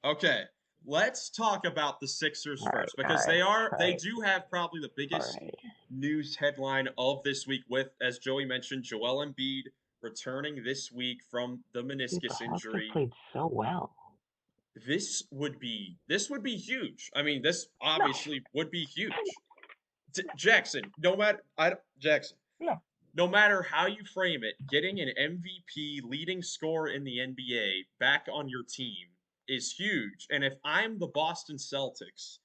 Okay, let's talk about the Sixers All right, first all because right, all they right, do have probably the all biggest right. news headline of this week with, as Joey mentioned, Joel Embiid returning this week from the Dude, the meniscus Hawks have injury. played so well. This would be huge. I mean, this No, obviously would be huge. Jackson, no matter Jackson, no. no matter how you frame it, getting an MVP leading scorer in the NBA back on your team is huge. And if I'm the Boston Celtics,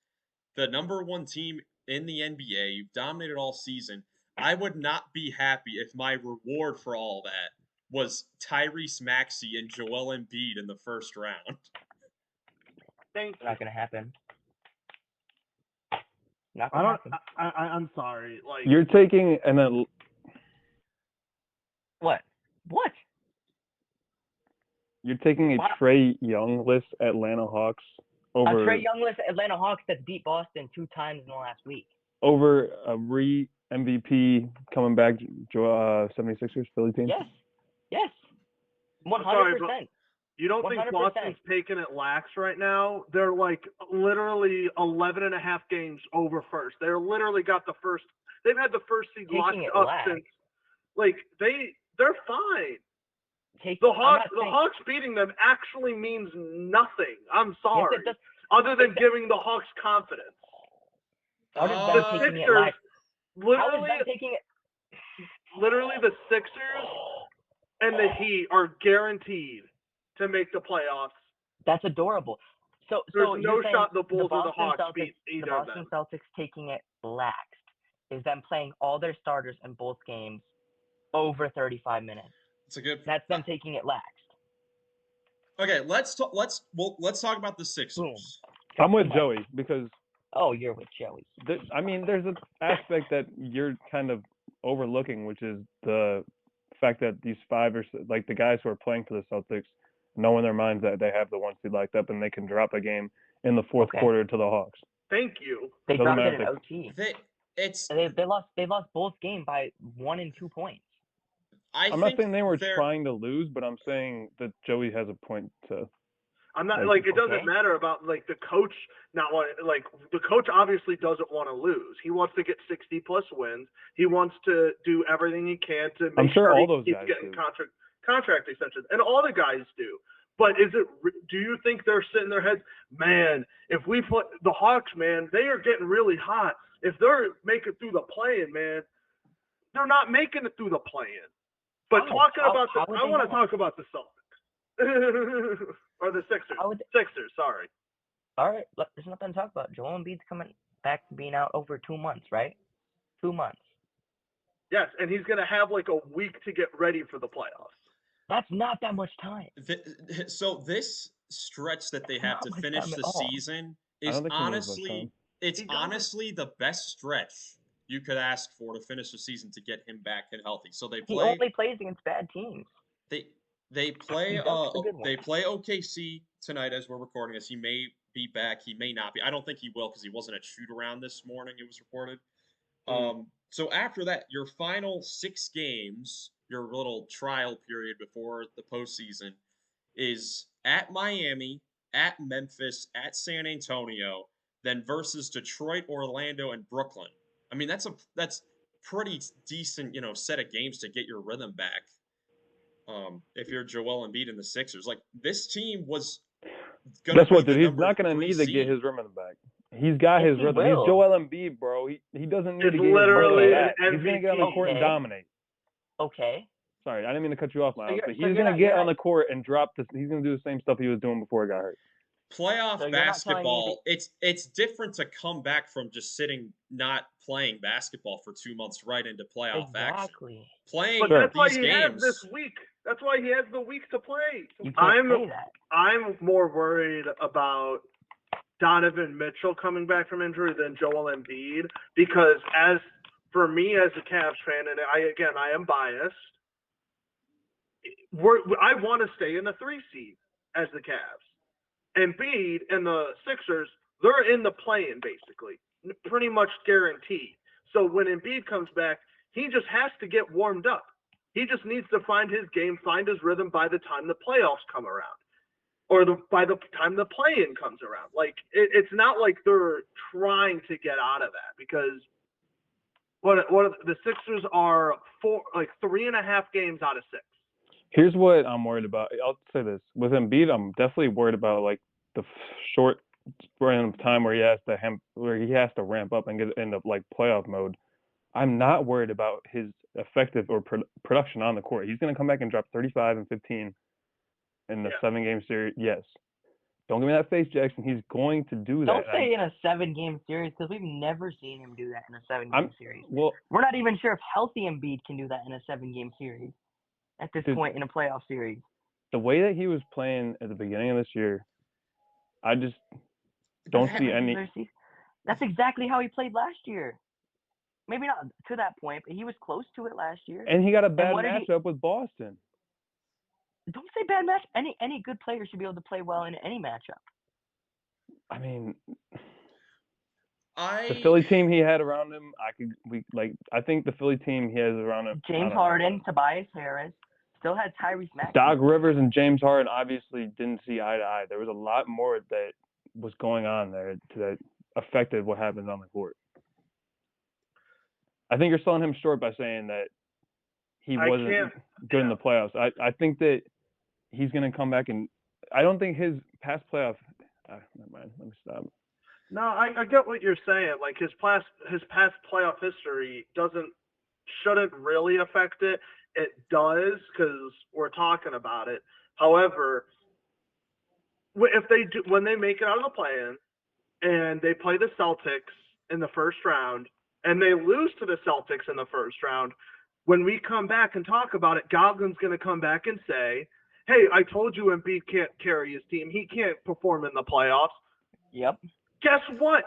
the number one team in the NBA, you've dominated all season, I would not be happy if my reward for all that was Tyrese Maxey and Joel Embiid in the first round. Thank you. Not gonna happen. Not I gonna don't. happen. I'm sorry. Like You're taking What? What? you're taking a What? Trae Young-less Atlanta Hawks A over Trae Youngless Atlanta Hawks that beat Boston 2 times in the last week. over a MVP coming back 76ers Philly team. Yes. I'm sorry, 100%. but you don't think 100%. Boston's taking it lax right now? They're like literally 11 and a half games over first. They're literally got the first. They've had the first seed Taking locked it up lax. since. Like they're fine. I'm The not saying- Hawks beating them actually means nothing. I'm sorry. Yes, it does. Other than giving the Hawks confidence. How does The them taking it Sixers, lax? How is literally, them taking it? literally the Sixers and the Heat are guaranteed to make the playoffs. That's adorable. So There's you're no saying shot the Bulls or the Boston Hawks Celtics, beat the either of Boston them. Celtics taking it laxed is them playing all their starters in both games over 35 minutes. It's a good. That's them taking it laxed. Okay, let's talk. Let's talk about the Sixers. I'm with Joey because Oh, you're with Joey. there's an aspect that you're kind of overlooking, which is the fact that these five are like the guys who are playing for the Celtics know in their minds that they have the one seed locked up and they can drop a game in the fourth quarter to the Hawks. Thank you. They Doesn't dropped it matter in if OT. They lost both games by 1 and 2 points. I'm not saying they were trying to lose, but I'm saying that Joey has a point to. I'm not like it doesn't matter about like the coach not want like the coach obviously doesn't want to lose. He wants to get 60 plus wins. He wants to do everything he can to make sure all he those keeps guys getting do. contract extensions, and all the guys do. But do you think they're sitting their heads, man? If we put the Hawks, man, they are getting really hot. If they're making through the play-in, man, they're not making it through the play-in. But I want to talk about the Celtics. Or the Sixers. Sixers, sorry. All right, there's nothing to talk about. Joel Embiid's coming back to being out over 2 months, right? 2 months. Yes, and he's going to have like a week to get ready for the playoffs. That's not that much time. So this stretch that they have to finish the season is honestly the best stretch you could ask for to finish the season to get him back and healthy. So they play. He only plays against bad teams. They play OKC tonight as we're recording this. He may be back, he may not be. I don't think he will because he wasn't at shoot around this morning, it was reported. So after that, your final 6 games, your little trial period before the postseason, is at Miami, at Memphis, at San Antonio, then versus Detroit, Orlando, and Brooklyn. I mean, that's pretty decent, set of games to get your rhythm back. If you're Joel Embiid and the Sixers, like this team was gonna. Guess what, dude? He's not gonna need to get his rhythm back. He's got his rhythm. He's Joel Embiid, bro. He doesn't need to get his rhythm back. He's gonna get on the court and dominate. Okay. Sorry, I didn't mean to cut you off, Miles. But he's gonna get on the court and drop this. He's gonna do the same stuff he was doing before he got hurt. Playoff basketball, it's different to come back from just sitting not playing basketball for 2 months right into playoff action. Playing but that's why he has this week. That's why he has the week to play. You can't say that. I'm more worried about Donovan Mitchell coming back from injury than Joel Embiid because as for me as a Cavs fan, and I am biased, I want to stay in the 3 seed as the Cavs. Embiid and the Sixers, they're in the play-in basically, pretty much guaranteed. So when Embiid comes back, he just has to get warmed up. He just needs to find his game, find his rhythm by the time the playoffs come around. or by the time the play-in comes around. Like it's not like they're trying to get out of that because the Sixers are 3.5 games out of 6. Here's what I'm worried about. I'll say this: with Embiid, I'm definitely worried about like the short span of time where he has to ramp up and get into like playoff mode. I'm not worried about his effective or production on the court. He's going to come back and drop 35 and 15 in the 7-game series. Yes. Don't give me that face, Jackson. He's going to do that. Don't say in a 7-game series because we've never seen him do that in a 7-game series. Well, we're not even sure if healthy Embiid can do that in a 7-game series at this point in a playoff series. The way that he was playing at the beginning of this year, I just don't see any. That's exactly how he played last year. Maybe not to that point, but he was close to it last year. And he got a bad matchup with Boston. Don't say bad match. Any good player should be able to play well in any matchup. I mean, the Philly team he had around him, I think the Philly team he has around him. James Harden, Tobias Harris, still had Tyrese Maxey. Doc Rivers and James Harden obviously didn't see eye to eye. There was a lot more that was going on there that affected what happened on the court. I think you're selling him short by saying that he wasn't good in the playoffs. I think that he's going to come back, and I don't think his past playoff. Never mind. Let me stop. No, I get what you're saying. Like his past playoff history shouldn't really affect it. It does because we're talking about it. However, when they make it out of the play-in and they play the Celtics in the first round and they lose to the Celtics in the first round, when we come back and talk about it, Goglin's going to come back and say, hey, I told you Embiid can't carry his team. He can't perform in the playoffs. Yep. Guess what?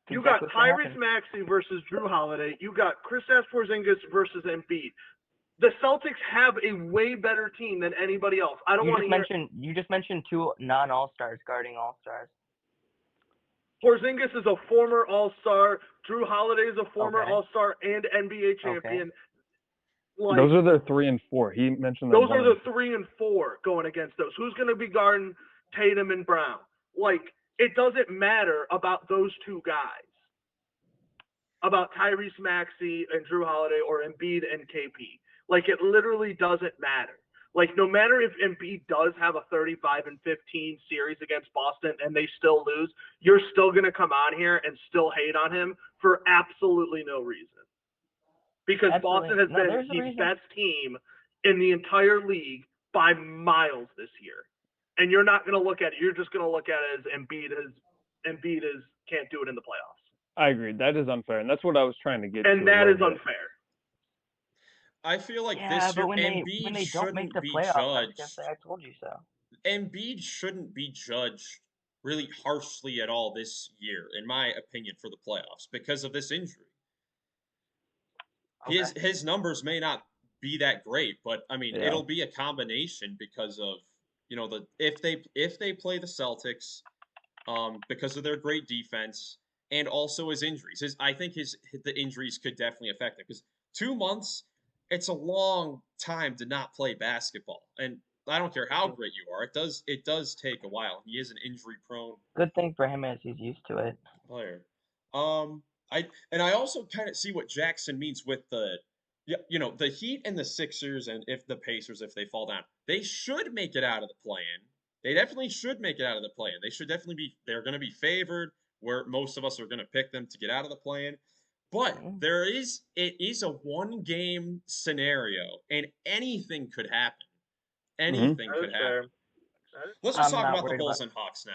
You got Tyrese Maxey versus Drew Holiday. You got Kristaps Porzingis versus Embiid. The Celtics have a way better team than anybody else. I don't want to hear. You just mentioned 2 non-All-Stars guarding All-Stars. Porzingis is a former All-Star. Drew Holiday is a former All-Star and NBA champion. Like, those are the 3 and 4. He mentioned those are the 3 and 4 going against those. Who's going to be guarding Tatum and Brown? Like, it doesn't matter about those 2 guys, about Tyrese Maxey and Drew Holiday or Embiid and KP. Like, it literally doesn't matter. Like, no matter if Embiid does have a 35 and 15 series against Boston and they still lose, you're still going to come on here and still hate on him for absolutely no reason. Because Boston has been the best team in the entire league by miles this year. And you're not going to look at it. You're just going to look at it as Embiid can't do it in the playoffs. I agree. That is unfair. And that's what I was trying to get to. And that is unfair. I feel like this year Embiid shouldn't be judged. I told you so. Embiid shouldn't be judged really harshly at all this year, in my opinion, for the playoffs because of this injury. Okay. His numbers may not be that great, but I mean it'll be a combination because of if they play the Celtics, because of their great defense and also his injuries. I think the injuries could definitely affect him because 2 months. It's a long time to not play basketball, and I don't care how great you are. It does take a while. He is an injury-prone. Good thing for him is he's used to it. Player. I also kind of see what Jackson means with the Heat and the Sixers, and if the Pacers, if they fall down, they should make it out of the play-in. They definitely should make it out of the play-in. They should definitely be. They're going to be favored. Where most of us are going to pick them to get out of the play-in. But it is a 1-game scenario, and anything could happen. Anything could happen. Let's just talk about the Bulls and Hawks now.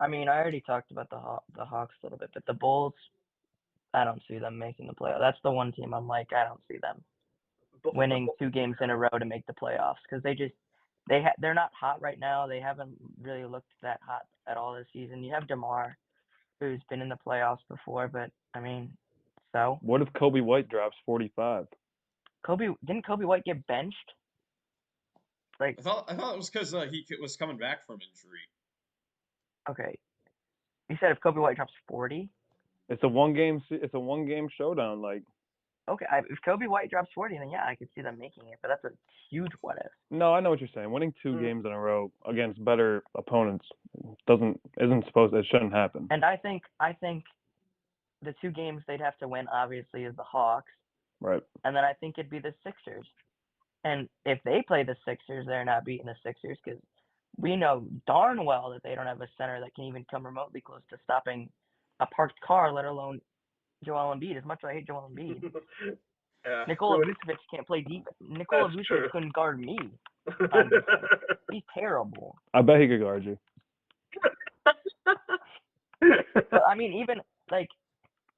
I mean, I already talked about the Hawks a little bit, but the Bulls, I don't see them making the playoffs. That's the one team I'm like, I don't see them winning 2 games in a row to make the playoffs because they're not hot right now. They haven't really looked that hot at all this season. You have DeMar, who's been in the playoffs before, but I mean, so. What if Kobe White drops 45? Didn't Kobe White get benched? Like I thought it was because he was coming back from injury. Okay, you said if Kobe White drops 40. It's a 1-game showdown. Like Okay, if Kobe White drops 40, then yeah, I could see them making it, but that's a huge what if. No, I know what you're saying. Winning 2 games in a row against better opponents it shouldn't happen. And I think the 2 games they'd have to win obviously is the Hawks. Right. And then I think it'd be the Sixers. And if they play the Sixers, they're not beating the Sixers because we know darn well that they don't have a center that can even come remotely close to stopping a parked car, let alone Joel Embiid. As much as I hate Joel Embiid, yeah. Nikola Vucevic can't play defense. Nikola Vucevic couldn't guard me on defense. He's terrible. I bet he could guard you. But I mean, even like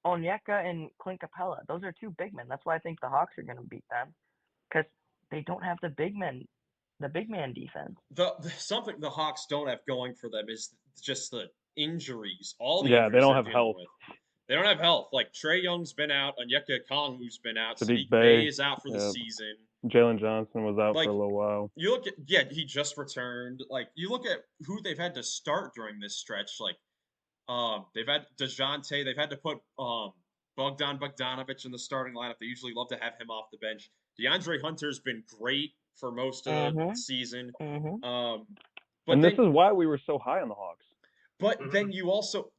Onyeka and Clint Capella, those are 2 big men. That's why I think the Hawks are going to beat them because they don't have the big man defense. Something the Hawks don't have going for them is just the injuries. All the Yeah, injuries they don't have health. They don't have health. Like Trae Young's been out, Onyeka Okongwu's been out, Sadiq Bey is out for the season. Jalen Johnson was out for a little while. You look at he just returned. Like you look at who they've had to start during this stretch. Like they've had DeJounte. They've had to put Bogdan Bogdanović in the starting lineup. They usually love to have him off the bench. DeAndre Hunter's been great for most of the season. But this is why we were so high on the Hawks. But then you also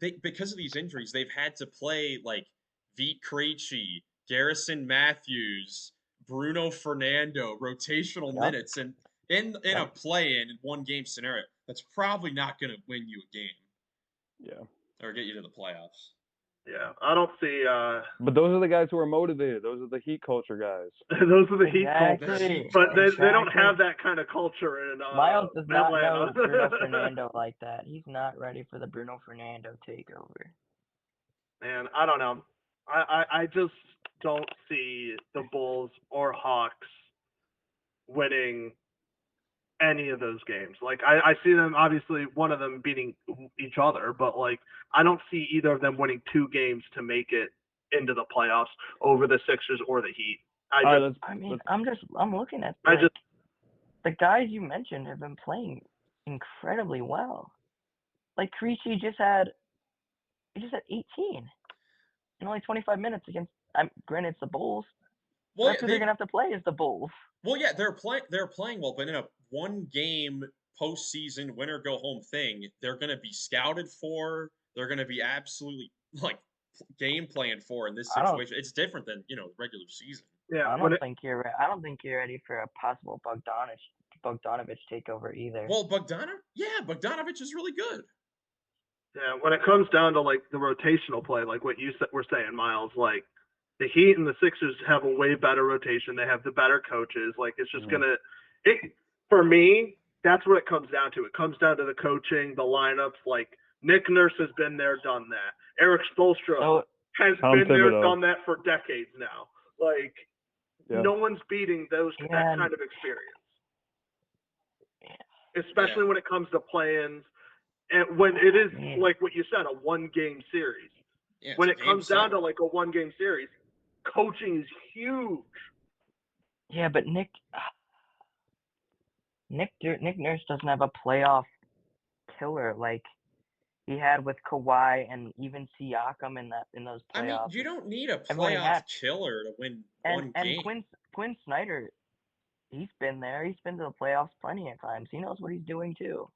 because of these injuries, they've had to play like Vit Krejci, Garrison Matthews, Bruno Fernando, rotational minutes, and in a play-in 1-game scenario, that's probably not going to win you a game. Yeah. Or get you to the playoffs. Yeah, I don't see. But those are the guys who are motivated. Those are the Heat culture guys. Those are the Heat culture. But they don't have that kind of culture in Miles does not Atlanta. know Bruno Fernando like that. He's not ready for the Bruno Fernando takeover. Man, I don't know. I just don't see the Bulls or Hawks winning any of those games. Like I see them, obviously one of them beating each other, but like I don't see either of them winning 2 games to make it into the playoffs over the Sixers or the Heat. I'm looking at the guys you mentioned have been playing incredibly well. Like Krejci just had 18 in only 25 minutes against. Granted, it's the Bulls. Well, that's who they're gonna have to play is the Bulls. Well, yeah, they're playing well, but in a 1-game postseason winner go home thing, they're gonna be scouted for. They're gonna be absolutely like game plan for in this situation. It's different than regular season. Yeah, I don't think you're ready for a possible Bogdanović takeover either. Well, Bogdanović is really good. Yeah, when it comes down to like the rotational play, like what you were saying, Miles, like the Heat and the Sixers have a way better rotation. They have the better coaches. Like it's just for me, that's what it comes down to. It comes down to the coaching, the lineups. Like Nick Nurse has been there, done that. Eric Spoelstra has been there, done that for decades now. Like no one's beating that kind of experience, especially when it comes to play-ins. And when it is like what you said, a 1-game series. Yeah, when it comes down to like a 1-game series, coaching is huge. Yeah, but Nick Nurse doesn't have a playoff killer like he had with Kawhi and even Siakam in those playoffs. I mean, you don't need a playoff killer to win one game. And Quinn Snyder, he's been there. He's been to the playoffs plenty of times. He knows what he's doing too.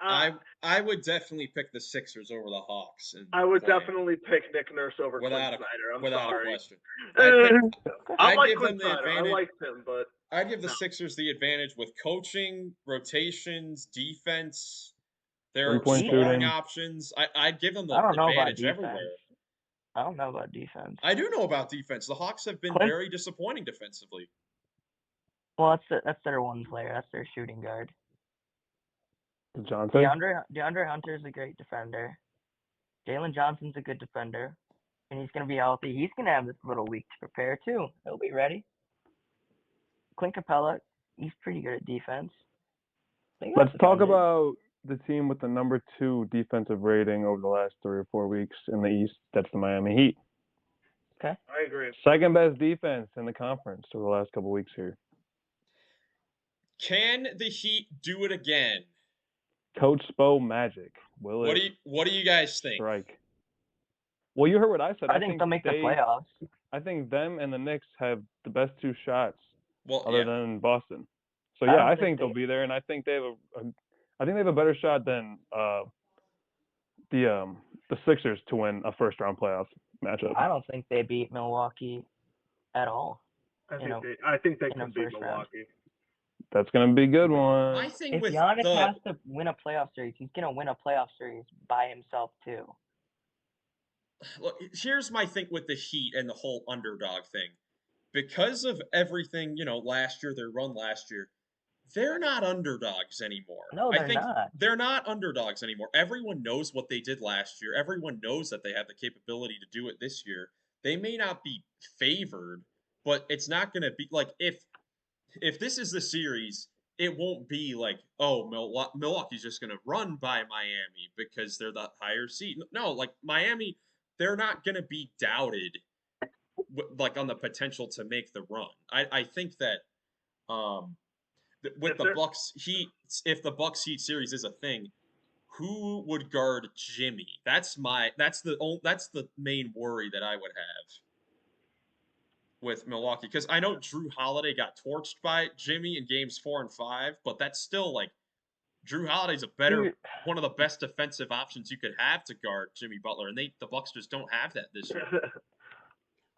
I would definitely pick the Sixers over the Hawks. I would definitely pick Nick Nurse over Quinn Snyder. Without sorry. a question. I like Quinn Snyder. I liked him, but I'd give the Sixers the advantage with coaching, rotations, defense, their scoring options. I'd give them the advantage everywhere. I don't know about defense. I do know about defense. The Hawks have been very disappointing defensively. Well, that's their one player. That's their shooting guard. Johnson? DeAndre Hunter is a great defender. Jalen Johnson's a good defender. And he's going to be healthy. He's going to have this little week to prepare, too. He'll be ready. Clint Capella, he's pretty good at defense. Let's talk about the team with the number 2 defensive rating over the last 3 or 4 weeks in the East. That's the Miami Heat. Okay. I agree. Second best defense in the conference over the last couple weeks here. Can the Heat do it again? Coach Spo magic. What do you guys think? Strike. Well, you heard what I said. I think they'll make the playoffs. I think them and the Knicks have the best 2 shots, other than Boston. So yeah, I think they'll be there, and I think they have a better shot than the Sixers to win a first-round playoff matchup. I don't think they beat Milwaukee at all. I think they can beat Milwaukee. That's gonna be a good one. I think if Giannis has to win a playoff series, he's gonna win a playoff series by himself too. Look, here's my thing with the Heat and the whole underdog thing. Because of everything, last year, their run last year, they're not underdogs anymore. No, they're not. They're not underdogs anymore. Everyone knows what they did last year. Everyone knows that they have the capability to do it this year. They may not be favored, but it's not going to be like if this is the series, it won't be like, oh, Milwaukee's just going to run by Miami because they're the higher seed. No, like Miami, they're not going to be doubted like on the potential to make the run. I think that with the Bucks Heat, if the Bucks Heat series is a thing, who would guard Jimmy? That's the main worry that I would have with Milwaukee, because I know Drew Holiday got torched by Jimmy in games 4 and 5, but that's still like Drew Holiday's one of the best defensive options you could have to guard Jimmy Butler, and the Bucks just don't have that this year.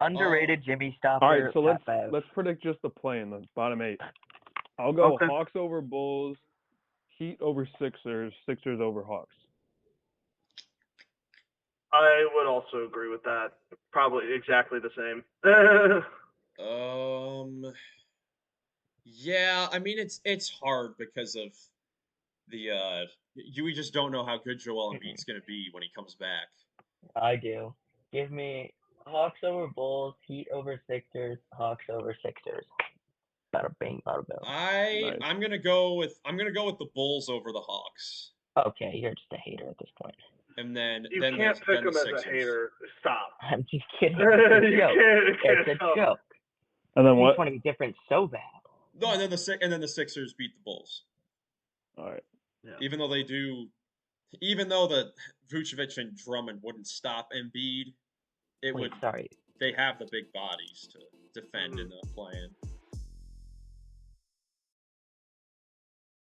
Underrated Jimmy stopper. All right, so let's predict just the play in the bottom 8. I'll go Hawks over Bulls, Heat over Sixers, Sixers over Hawks. I would also agree with that. Probably exactly the same. Yeah, I mean it's hard because of we just don't know how good Joel Embiid's going to be when he comes back. I do. Give me Hawks over Bulls, Heat over Sixers, Hawks over Sixers. Bada bing, bada boom. Nice. I'm gonna go with the Bulls over the Hawks. Okay, you're just a hater at this point. And then you can't pick him as a hater. Stop. I'm just kidding. It's a joke. And then what? Each one is different so bad. No, and then the Sixers beat the Bulls. All right. Yeah. Even though the Vucevic and Drummond wouldn't stop Embiid, they have the big bodies to defend in the play-in.